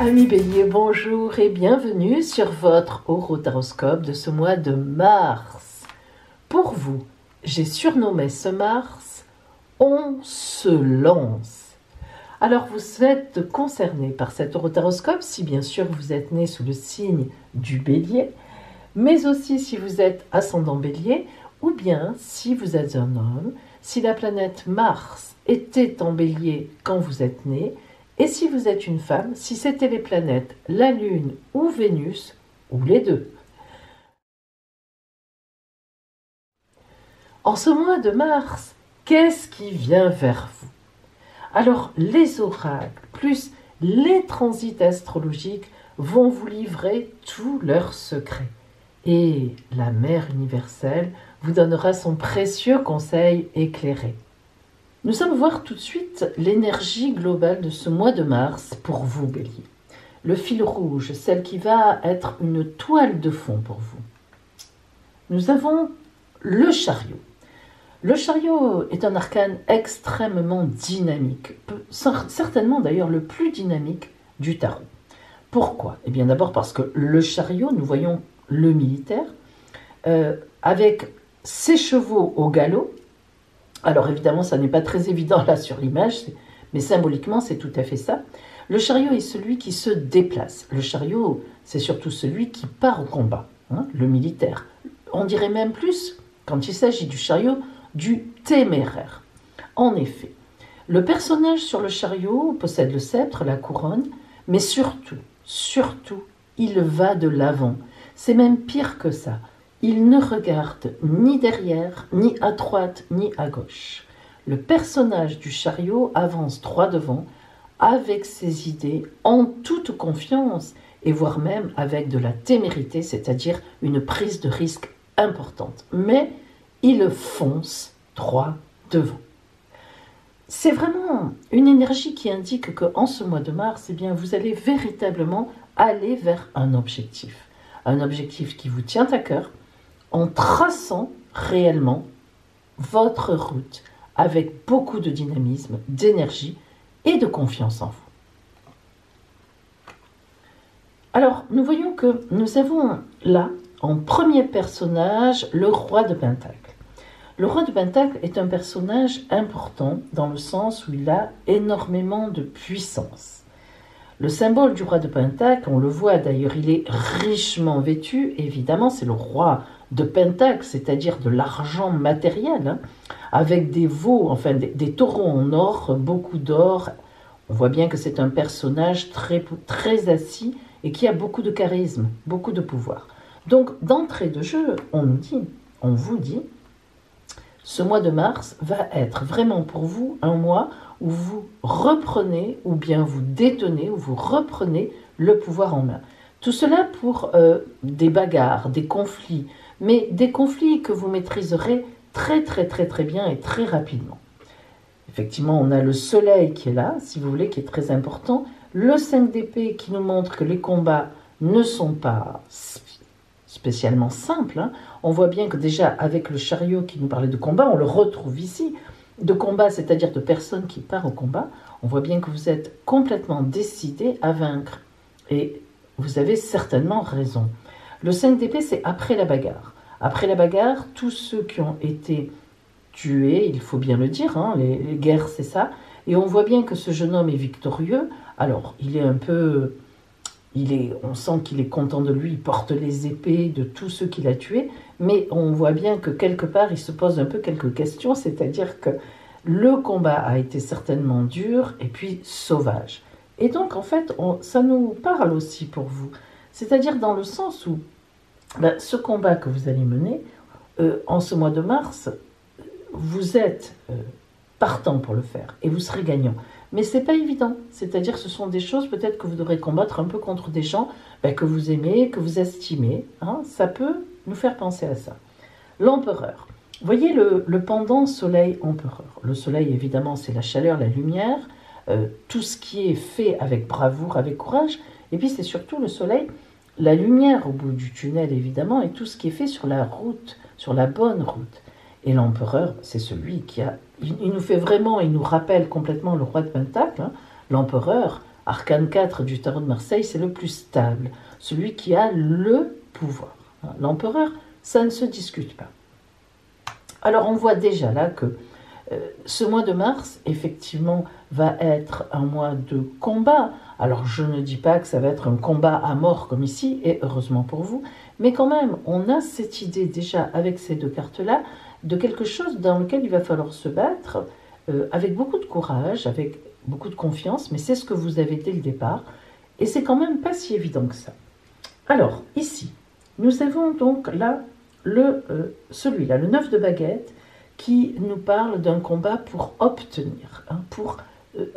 Amis Bélier, bonjour et bienvenue sur votre horoscope de ce mois de mars. Pour vous, j'ai surnommé ce mars « On se lance ». Alors vous êtes concerné par cet horoscope si bien sûr vous êtes né sous le signe du Bélier, mais aussi si vous êtes ascendant Bélier ou bien si vous êtes un homme, si la planète Mars était en Bélier quand vous êtes né. Et si vous êtes une femme, si c'était les planètes, la Lune ou Vénus, ou les deux. En ce mois de mars, qu'est-ce qui vient vers vous? Alors, les oracles, plus les transits astrologiques, vont vous livrer tous leurs secrets. Et la Mère universelle vous donnera son précieux conseil éclairé. Nous allons voir tout de suite l'énergie globale de ce mois de mars pour vous, Bélier. Le fil rouge, celle qui va être une toile de fond pour vous. Nous avons le chariot. Le chariot est un arcane extrêmement dynamique, certainement d'ailleurs le plus dynamique du tarot. Pourquoi? Eh bien d'abord parce que le chariot, nous voyons le militaire, avec ses chevaux au galop. Alors évidemment, ça n'est pas très évident là sur l'image, mais symboliquement, c'est tout à fait ça. Le chariot est celui qui se déplace. Le chariot, c'est surtout celui qui part au combat, le militaire. On dirait même plus, quand il s'agit du chariot, du téméraire. En effet, le personnage sur le chariot possède le sceptre, la couronne, mais surtout, il va de l'avant. C'est même pire que ça. Il ne regarde ni derrière, ni à droite, ni à gauche. Le personnage du chariot avance droit devant, avec ses idées, en toute confiance, et voire même avec de la témérité, c'est-à-dire une prise de risque importante. Mais il fonce droit devant. C'est vraiment une énergie qui indique qu'en ce mois de mars, eh bien, vous allez véritablement aller vers un objectif. Un objectif qui vous tient à cœur, en traçant réellement votre route avec beaucoup de dynamisme, d'énergie et de confiance en vous. Alors, nous voyons que nous avons là, en premier personnage, le roi de Pentacle. Le roi de Pentacle est un personnage important dans le sens où il a énormément de puissance. Le symbole du roi de Pentacle, on le voit d'ailleurs, il est richement vêtu, évidemment, c'est le roi de Pentacle, c'est-à-dire de l'argent matériel, avec des veaux, enfin des taureaux en or, beaucoup d'or. On voit bien que c'est un personnage très assis et qui a beaucoup de charisme, beaucoup de pouvoir. Donc, d'entrée de jeu, on vous dit, ce mois de mars va être vraiment pour vous un mois où vous reprenez, ou bien vous détenez, ou vous reprenez le pouvoir en main. Tout cela pour des bagarres, des conflits, mais des conflits que vous maîtriserez très bien et très rapidement. Effectivement, on a le soleil qui est là, si vous voulez, qui est très important. Le 5 d'épée qui nous montre que les combats ne sont pas spécialement simples. On voit bien que déjà, avec le chariot qui nous parlait de combat, on le retrouve ici. De combat, c'est-à-dire de personnes qui partent au combat. On voit bien que vous êtes complètement décidé à vaincre. Et vous avez certainement raison. Le 5 d'épée, c'est après la bagarre. Après la bagarre, tous ceux qui ont été tués, il faut bien le dire, les guerres, c'est ça. Et on voit bien que ce jeune homme est victorieux. Alors, il est un peu... on sent qu'il est content de lui, il porte les épées de tous ceux qu'il a tués, mais on voit bien que quelque part, il se pose un peu quelques questions, c'est-à-dire que le combat a été certainement dur et puis sauvage. Et donc, en fait, ça nous parle aussi pour vous. C'est-à-dire dans le sens où ce combat que vous allez mener, en ce mois de mars, vous êtes partant pour le faire et vous serez gagnant. Mais ce n'est pas évident, c'est-à-dire que ce sont des choses peut-être que vous devrez combattre un peu contre des gens que vous aimez, que vous estimez. Ça peut nous faire penser à ça. L'empereur. Voyez le pendant soleil-empereur. Le soleil, évidemment, c'est la chaleur, la lumière, tout ce qui est fait avec bravoure, avec courage. Et puis c'est surtout le soleil, la lumière au bout du tunnel, évidemment, et tout ce qui est fait sur la route, sur la bonne route. Et l'empereur, c'est celui qui a... Il nous fait vraiment, il nous rappelle complètement le roi de Pentacle. L'empereur Arcane 4 du tarot de Marseille, c'est le plus stable, celui qui a le pouvoir. L'empereur, ça ne se discute pas. Alors on voit déjà là que ce mois de mars, effectivement, va être un mois de combat. Alors je ne dis pas que ça va être un combat à mort comme ici, et heureusement pour vous, mais quand même, on a cette idée déjà avec ces deux cartes-là, de quelque chose dans lequel il va falloir se battre avec beaucoup de courage, avec beaucoup de confiance, mais c'est ce que vous avez dès le départ, et c'est quand même pas si évident que ça. Alors, ici, nous avons donc là celui-là, le 9 de baguette, qui nous parle d'un combat pour obtenir, pour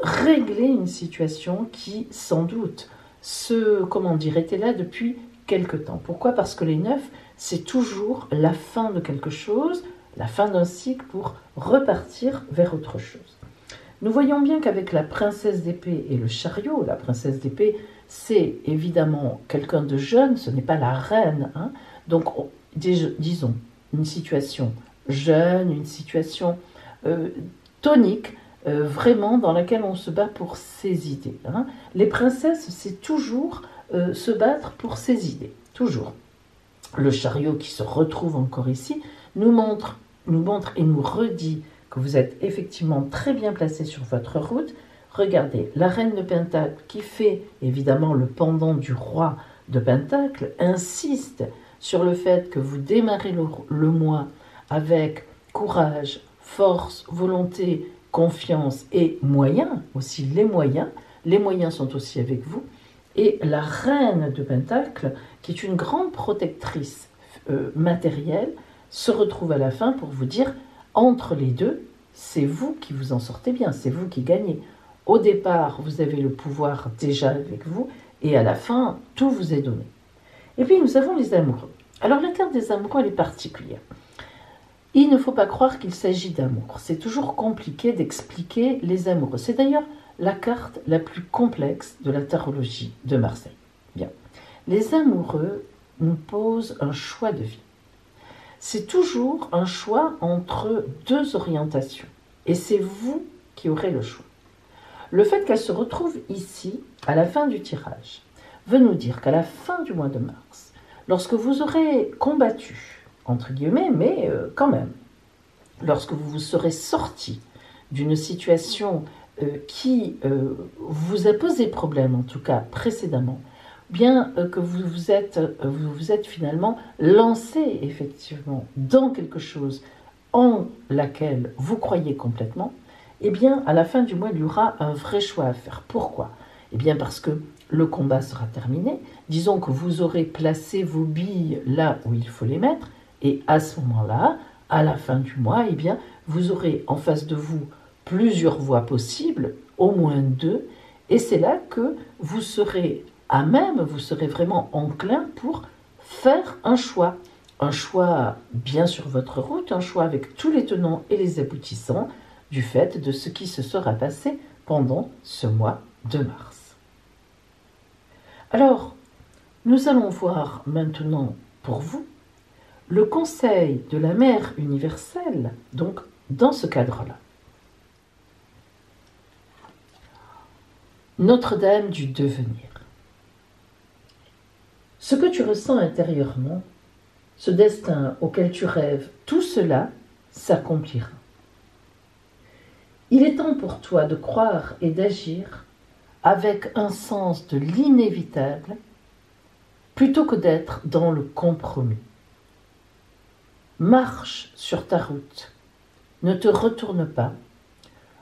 régler une situation qui, sans doute, était là depuis quelque temps. Pourquoi? Parce que les 9, c'est toujours la fin de quelque chose, la fin d'un cycle pour repartir vers autre chose. Nous voyons bien qu'avec la princesse d'épée et le chariot, la princesse d'épée, c'est évidemment quelqu'un de jeune, ce n'est pas la reine. Donc, disons, une situation jeune, une situation tonique, vraiment dans laquelle on se bat pour ses idées. Les princesses, c'est toujours se battre pour ses idées, toujours. Le chariot qui se retrouve encore ici nous montre et nous redit que vous êtes effectivement très bien placé sur votre route. Regardez, la reine de Pentacle, qui fait évidemment le pendant du roi de Pentacle, insiste sur le fait que vous démarrez le mois avec courage, force, volonté, confiance et moyens, aussi les moyens sont aussi avec vous, et la reine de Pentacle, qui est une grande protectrice matérielle, se retrouve à la fin pour vous dire, entre les deux, c'est vous qui vous en sortez bien, c'est vous qui gagnez. Au départ, vous avez le pouvoir déjà avec vous, et à la fin, tout vous est donné. Et puis, nous avons les amoureux. Alors, la carte des amoureux, elle est particulière. Il ne faut pas croire qu'il s'agit d'amour. C'est toujours compliqué d'expliquer les amoureux. C'est d'ailleurs la carte la plus complexe de la tarologie de Marseille. Bien. Les amoureux nous posent un choix de vie. C'est toujours un choix entre deux orientations. Et c'est vous qui aurez le choix. Le fait qu'elle se retrouve ici, à la fin du tirage, veut nous dire qu'à la fin du mois de mars, lorsque vous aurez combattu, entre guillemets, mais quand même, lorsque vous vous serez sorti d'une situation qui vous a posé problème, en tout cas précédemment, bien que vous vous êtes finalement lancé effectivement dans quelque chose en laquelle vous croyez complètement, eh bien, à la fin du mois, il y aura un vrai choix à faire. Pourquoi? Eh bien, parce que le combat sera terminé. Disons que vous aurez placé vos billes là où il faut les mettre, et à ce moment-là, à la fin du mois, eh bien, vous aurez en face de vous plusieurs voies possibles, au moins deux, et c'est là que vous serez à même, vous serez vraiment enclin pour faire un choix. Un choix bien sur votre route, un choix avec tous les tenants et les aboutissants du fait de ce qui se sera passé pendant ce mois de mars. Alors, nous allons voir maintenant pour vous le conseil de la Mère universelle, donc dans ce cadre-là. Notre-Dame du devenir. Ce que tu ressens intérieurement, ce destin auquel tu rêves, tout cela s'accomplira. Il est temps pour toi de croire et d'agir avec un sens de l'inévitable plutôt que d'être dans le compromis. Marche sur ta route, ne te retourne pas,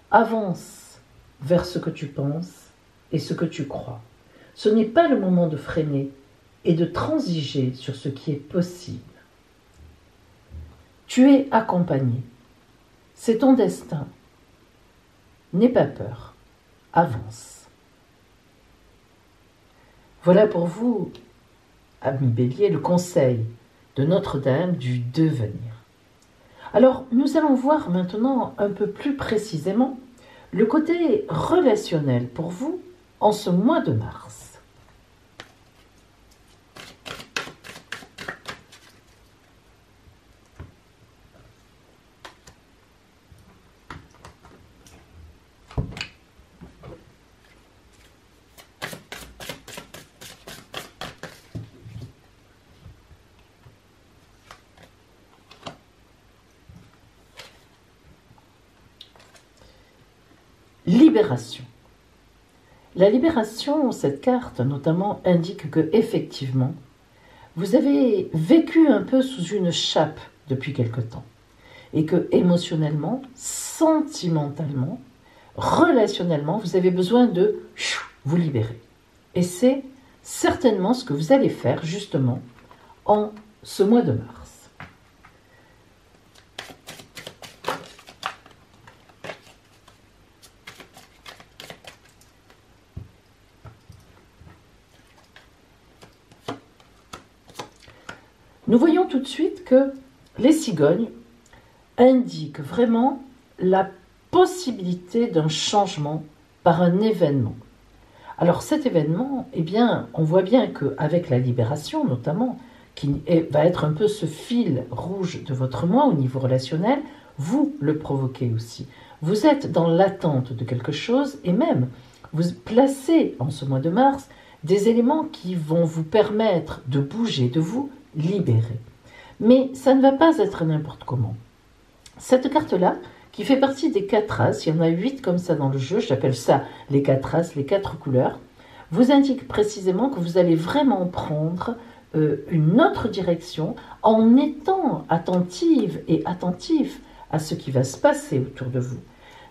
avance vers ce que tu penses et ce que tu crois. Ce n'est pas le moment de freiner et de transiger sur ce qui est possible. Tu es accompagné, c'est ton destin. N'aie pas peur, avance. Voilà pour vous, ami Bélier, le conseil de Notre-Dame du devenir. Alors, nous allons voir maintenant un peu plus précisément le côté relationnel pour vous en ce mois de mars. libération. La libération, cette carte notamment, indique que effectivement, vous avez vécu un peu sous une chape depuis quelque temps et que émotionnellement, sentimentalement, relationnellement, vous avez besoin de vous libérer. Et c'est certainement ce que vous allez faire justement en ce mois de mars. Nous voyons tout de suite que les cigognes indiquent vraiment la possibilité d'un changement par un événement. Alors cet événement, eh bien, on voit bien qu'avec la libération notamment, qui va être un peu ce fil rouge de votre mois au niveau relationnel, vous le provoquez aussi. Vous êtes dans l'attente de quelque chose et même vous placez en ce mois de mars des éléments qui vont vous permettre de bouger, de vous libérer. Mais ça ne va pas être n'importe comment. Cette carte-là, qui fait partie des 4 as, il y en a 8 comme ça dans le jeu, j'appelle ça les 4 as, les 4 couleurs, vous indique précisément que vous allez vraiment prendre une autre direction en étant attentive et attentif à ce qui va se passer autour de vous.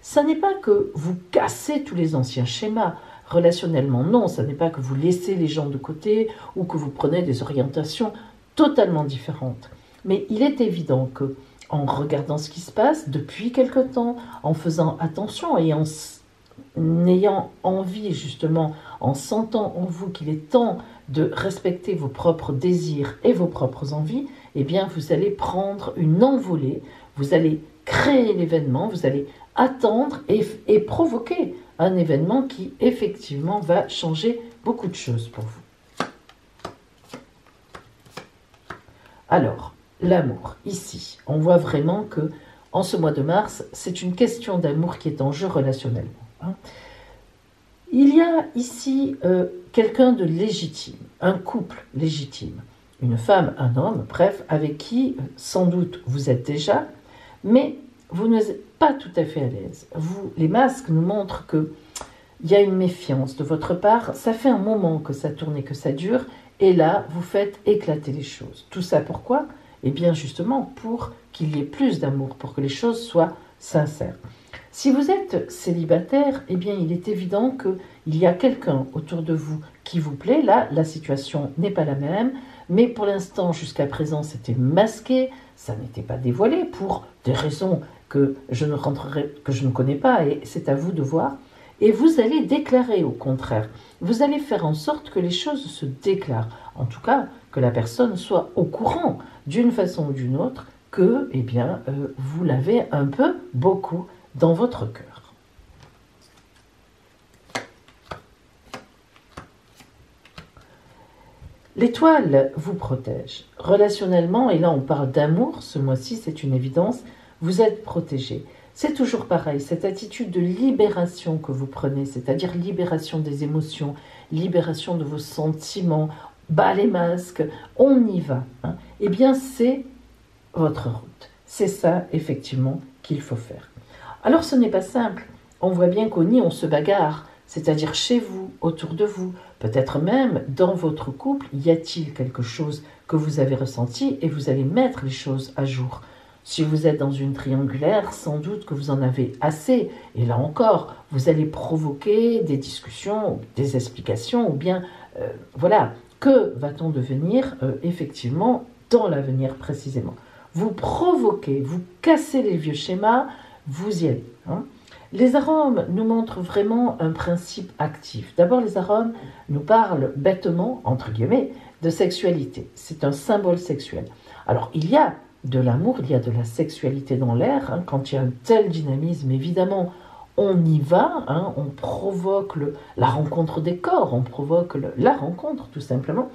Ça n'est pas que vous cassez tous les anciens schémas relationnellement, non, ça n'est pas que vous laissez les gens de côté ou que vous prenez des orientations totalement différentes. Mais il est évident que en regardant ce qui se passe depuis quelque temps, en faisant attention et en ayant envie justement, en sentant en vous qu'il est temps de respecter vos propres désirs et vos propres envies, eh bien vous allez prendre une envolée, vous allez créer l'événement, vous allez attendre et provoquer un événement qui effectivement va changer beaucoup de choses pour vous. Alors, l'amour, ici, on voit vraiment que en ce mois de mars, c'est une question d'amour qui est en jeu relationnellement. Il y a ici quelqu'un de légitime, un couple légitime, une femme, un homme, bref, avec qui sans doute vous êtes déjà, mais vous n'êtes pas tout à fait à l'aise. Les masques nous montrent qu'il y a une méfiance de votre part, ça fait un moment que ça tourne et que ça dure, et là, vous faites éclater les choses. Tout ça pourquoi ? Eh bien justement pour qu'il y ait plus d'amour, pour que les choses soient sincères. Si vous êtes célibataire, eh bien il est évident qu'il y a quelqu'un autour de vous qui vous plaît. Là, la situation n'est pas la même, mais pour l'instant, jusqu'à présent, c'était masqué, ça n'était pas dévoilé pour des raisons que je ne connais pas, et c'est à vous de voir. Et vous allez déclarer au contraire. Vous allez faire en sorte que les choses se déclarent. En tout cas, que la personne soit au courant d'une façon ou d'une autre que, eh bien, vous l'avez un peu, beaucoup dans votre cœur. L'étoile vous protège. Relationnellement, et là on parle d'amour, ce mois-ci c'est une évidence, vous êtes protégé. C'est toujours pareil, cette attitude de libération que vous prenez, c'est-à-dire libération des émotions, libération de vos sentiments, bas les masques, on y va. Eh bien, c'est votre route. C'est ça, effectivement, qu'il faut faire. Alors, ce n'est pas simple. On voit bien qu'au nid, on se bagarre, c'est-à-dire chez vous, autour de vous, peut-être même dans votre couple, y a-t-il quelque chose que vous avez ressenti et vous allez mettre les choses à jour. Si vous êtes dans une triangulaire, sans doute que vous en avez assez. Et là encore, vous allez provoquer des discussions, des explications, ou bien, voilà, que va-t-on devenir effectivement dans l'avenir précisément. Vous provoquez, vous cassez les vieux schémas, vous y allez. Les arômes nous montrent vraiment un principe actif. D'abord, les arômes nous parlent bêtement, entre guillemets, de sexualité. C'est un symbole sexuel. Alors, il y a de l'amour, il y a de la sexualité dans l'air. Quand il y a un tel dynamisme, évidemment, on y va, on provoque la rencontre des corps, on provoque la rencontre, tout simplement.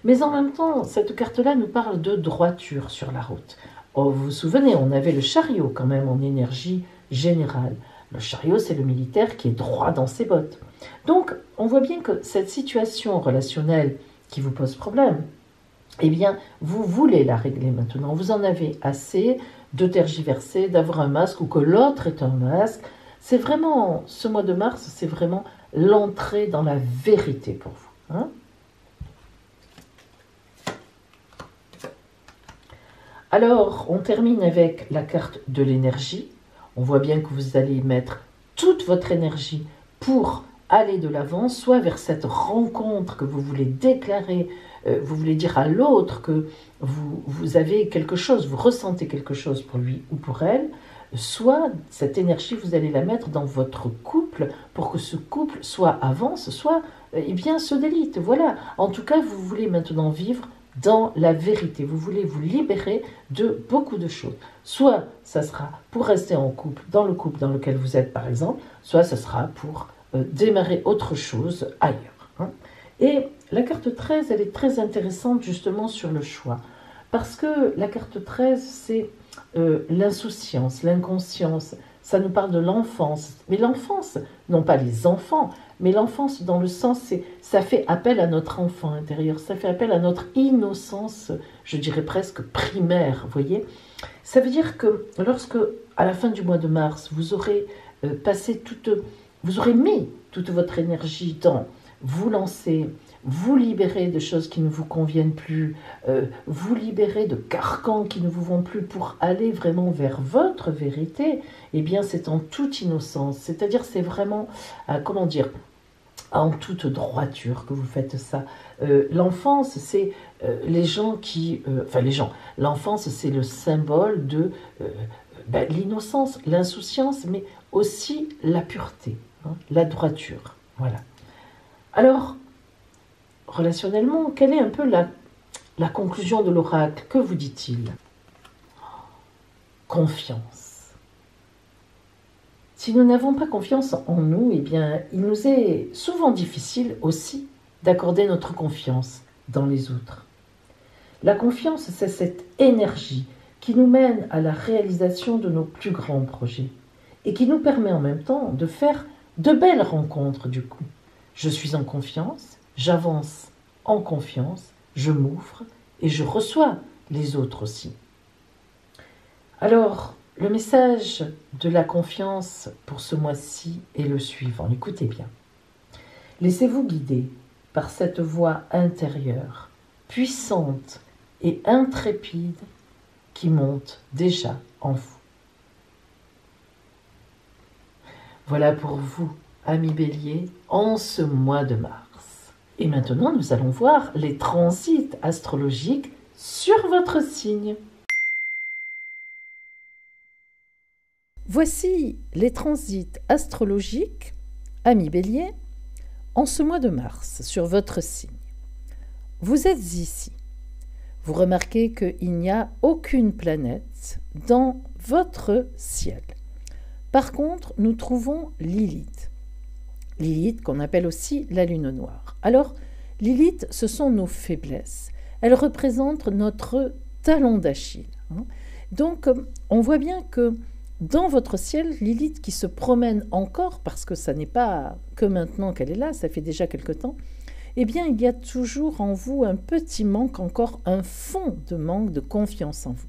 Mais en même temps, cette carte-là nous parle de droiture sur la route. Oh, vous vous souvenez, on avait le chariot quand même en énergie générale. Le chariot, c'est le militaire qui est droit dans ses bottes. Donc, on voit bien que cette situation relationnelle qui vous pose problème, eh bien, vous voulez la régler maintenant. Vous en avez assez de tergiverser, d'avoir un masque ou que l'autre est un masque. C'est vraiment, ce mois de mars, c'est vraiment l'entrée dans la vérité pour vous. Hein. Alors, on termine avec la carte de l'énergie. On voit bien que vous allez mettre toute votre énergie pour aller de l'avant, soit vers cette rencontre que vous voulez déclarer, vous voulez dire à l'autre que vous avez quelque chose, vous ressentez quelque chose pour lui ou pour elle, soit cette énergie, vous allez la mettre dans votre couple pour que ce couple soit avance, soit bien se délite. Voilà, en tout cas, vous voulez maintenant vivre dans la vérité. Vous voulez vous libérer de beaucoup de choses. Soit ça sera pour rester en couple, dans le couple dans lequel vous êtes par exemple, soit ça sera pour démarrer autre chose ailleurs. Hein. Et la carte 13, elle est très intéressante justement sur le choix. Parce que la carte 13, c'est l'insouciance, l'inconscience. Ça nous parle de l'enfance. Mais l'enfance, non pas les enfants, mais l'enfance dans le sens, ça fait appel à notre enfant intérieur, ça fait appel à notre innocence, je dirais presque primaire, vous voyez. Ça veut dire que lorsque, à la fin du mois de mars, vous aurez vous aurez mis toute votre énergie dans vous lancer, vous libérer de choses qui ne vous conviennent plus, vous libérer de carcans qui ne vous vont plus pour aller vraiment vers votre vérité, eh bien c'est en toute innocence, c'est-à-dire c'est vraiment, comment dire, en toute droiture que vous faites ça. L'enfance, c'est les gens qui... l'enfance, c'est le symbole de l'innocence, l'insouciance, mais aussi la pureté, hein, la droiture. Voilà. Alors, relationnellement, quelle est un peu la conclusion de l'oracle? Que vous dit-il? Confiance. Si nous n'avons pas confiance en nous, eh bien, il nous est souvent difficile aussi d'accorder notre confiance dans les autres. La confiance, c'est cette énergie qui nous mène à la réalisation de nos plus grands projets et qui nous permet en même temps de faire de belles rencontres du coup. Je suis en confiance, j'avance en confiance, je m'ouvre et je reçois les autres aussi. Alors, le message de la confiance pour ce mois-ci est le suivant. Écoutez bien. Laissez-vous guider par cette voix intérieure, puissante et intrépide qui monte déjà en vous. Voilà pour vous, amis Bélier, en ce mois de mars. Et maintenant, nous allons voir les transits astrologiques sur votre signe. Voici les transits astrologiques, amis Bélier, en ce mois de mars sur votre signe. Vous êtes ici. Vous remarquez qu'il n'y a aucune planète dans votre ciel. Par contre, nous trouvons Lilith. Lilith, qu'on appelle aussi la lune noire. Alors, Lilith, ce sont nos faiblesses. Elle représente notre talon d'Achille. Donc, on voit bien que dans votre ciel, Lilith qui se promène encore, parce que ça n'est pas que maintenant qu'elle est là, ça fait déjà quelque temps, eh bien, il y a toujours en vous un petit manque, encore un fond de manque de confiance en vous.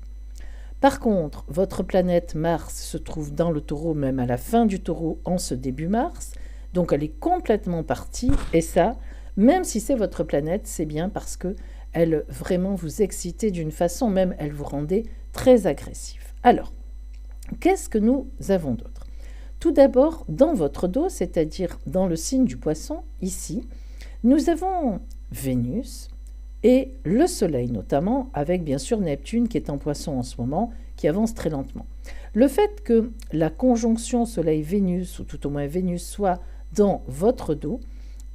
Par contre, votre planète Mars se trouve dans le Taureau, même à la fin du Taureau, en ce début mars, donc elle est complètement partie, et ça, même si c'est votre planète, c'est bien parce que elle vraiment vous excitait d'une façon, même elle vous rendait très agressif. Alors, qu'est-ce que nous avons d'autre? Tout d'abord, dans votre dos, c'est-à-dire dans le signe du Poisson, ici, nous avons Vénus et le Soleil notamment, avec bien sûr Neptune qui est en Poisson en ce moment, qui avance très lentement. Le fait que la conjonction Soleil-Vénus, ou tout au moins Vénus, soit dans votre dos,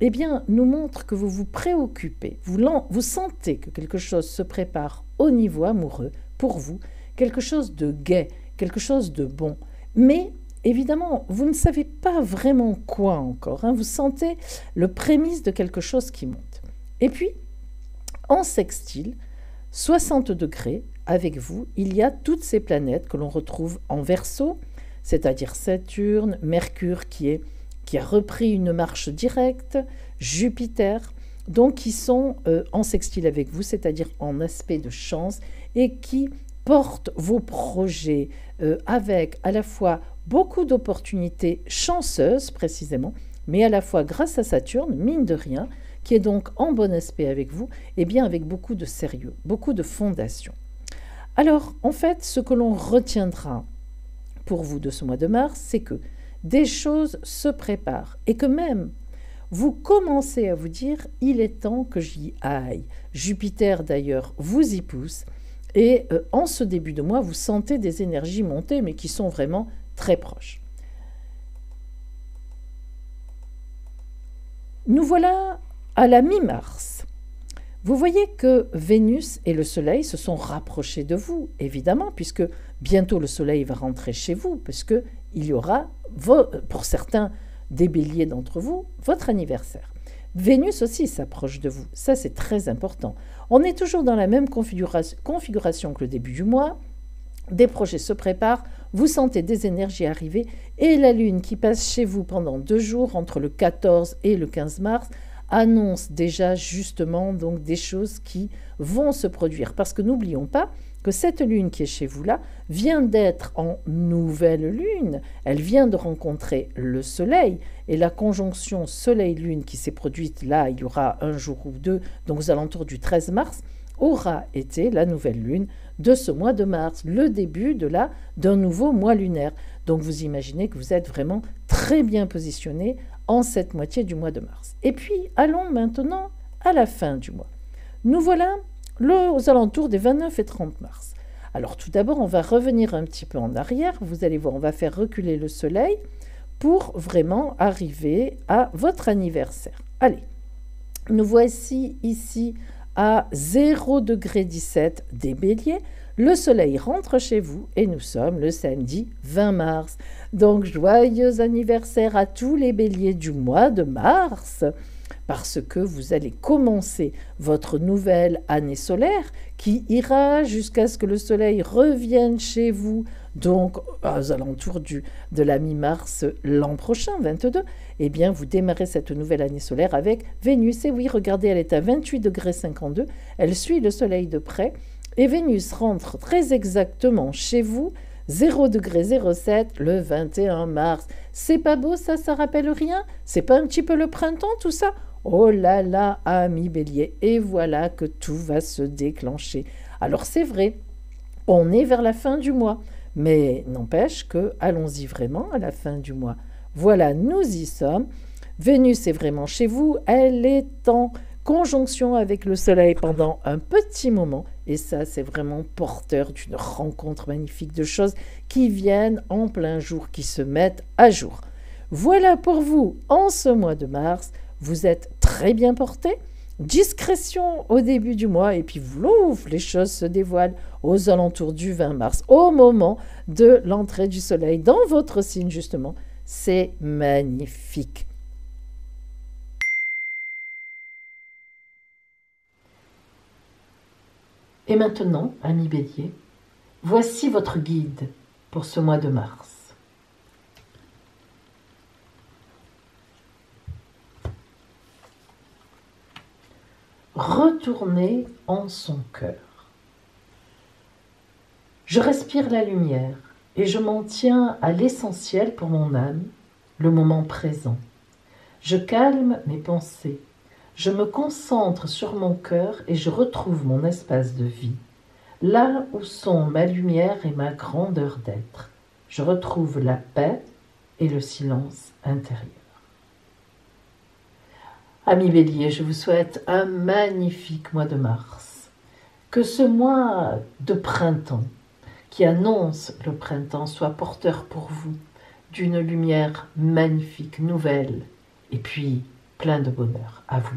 eh bien, nous montre que vous vous préoccupez, vous sentez que quelque chose se prépare au niveau amoureux pour vous, quelque chose de gai, quelque chose de bon. Mais évidemment, vous ne savez pas vraiment quoi encore. Vous sentez le prémisse de quelque chose qui monte. Et puis, en sextile, 60 degrés avec vous, il y a toutes ces planètes que l'on retrouve en Verseau, c'est-à-dire Saturne, Mercure qui a repris une marche directe, Jupiter, donc qui sont en sextile avec vous, c'est-à-dire en aspect de chance, et qui porte vos projets avec à la fois beaucoup d'opportunités chanceuses précisément, mais à la fois grâce à Saturne, mine de rien, qui est donc en bon aspect avec vous, et bien avec beaucoup de sérieux, beaucoup de fondation. Alors, en fait, ce que l'on retiendra pour vous de ce mois de mars, c'est que des choses se préparent et que même vous commencez à vous dire « il est temps que j'y aille ». Jupiter d'ailleurs vous y pousse et en ce début de mois, vous sentez des énergies monter mais qui sont vraiment très proches. Nous voilà à la mi-mars. Vous voyez que Vénus et le Soleil se sont rapprochés de vous, évidemment, puisque bientôt le Soleil va rentrer chez vous, puisqu'il y aura, pour certains des béliers d'entre vous, votre anniversaire. Vénus aussi s'approche de vous, ça c'est très important. On est toujours dans la même configuration que le début du mois, des projets se préparent, vous sentez des énergies arriver, et la Lune qui passe chez vous pendant 2 jours, entre le 14 et le 15 mars, annonce déjà justement donc des choses qui vont se produire. Parce que n'oublions pas que cette lune qui est chez vous là vient d'être en nouvelle lune, elle vient de rencontrer le soleil, et la conjonction soleil-lune qui s'est produite là, il y aura 1 jour ou 2, donc aux alentours du 13 mars, aura été la nouvelle lune de ce mois de mars, le début d'un nouveau mois lunaire. Donc vous imaginez que vous êtes vraiment très bien positionné en cette moitié du mois de mars. Et puis, allons maintenant à la fin du mois. Nous voilà aux alentours des 29 et 30 mars. Alors tout d'abord, on va revenir un petit peu en arrière. Vous allez voir, on va faire reculer le soleil pour vraiment arriver à votre anniversaire. Allez, nous voici ici à 0,17 degrés des béliers. Le soleil rentre chez vous et nous sommes le samedi 20 mars. Donc, joyeux anniversaire à tous les béliers du mois de mars, parce que vous allez commencer votre nouvelle année solaire qui ira jusqu'à ce que le soleil revienne chez vous, donc aux alentours de la mi-mars l'an prochain, 22. Eh bien, vous démarrez cette nouvelle année solaire avec Vénus. Et oui, regardez, elle est à 28,52 degrés. Elle suit le soleil de près. Et Vénus rentre très exactement chez vous, 0,07 le 21 mars. C'est pas beau ça rappelle rien? C'est pas un petit peu le printemps tout ça? Oh là là, amis bélier, et voilà que tout va se déclencher. Alors c'est vrai, on est vers la fin du mois, mais n'empêche que allons-y vraiment à la fin du mois. Voilà, nous y sommes. Vénus est vraiment chez vous, elle est en conjonction avec le soleil pendant un petit moment, et ça c'est vraiment porteur d'une rencontre magnifique de choses qui viennent en plein jour, qui se mettent à jour. Voilà pour vous en ce mois de mars, vous êtes très bien porté, discrétion au début du mois, et puis vlouf, les choses se dévoilent aux alentours du 20 mars, au moment de l'entrée du soleil dans votre signe justement. C'est magnifique. Et maintenant, ami Bélier, voici votre guide pour ce mois de mars. Retournez en son cœur. Je respire la lumière et je m'en tiens à l'essentiel pour mon âme, le moment présent. Je calme mes pensées. Je me concentre sur mon cœur et je retrouve mon espace de vie, là où sont ma lumière et ma grandeur d'être. Je retrouve la paix et le silence intérieur. Amis Bélier, je vous souhaite un magnifique mois de mars. Que ce mois de printemps, qui annonce le printemps, soit porteur pour vous d'une lumière magnifique, nouvelle, et puis plein de bonheur à vous.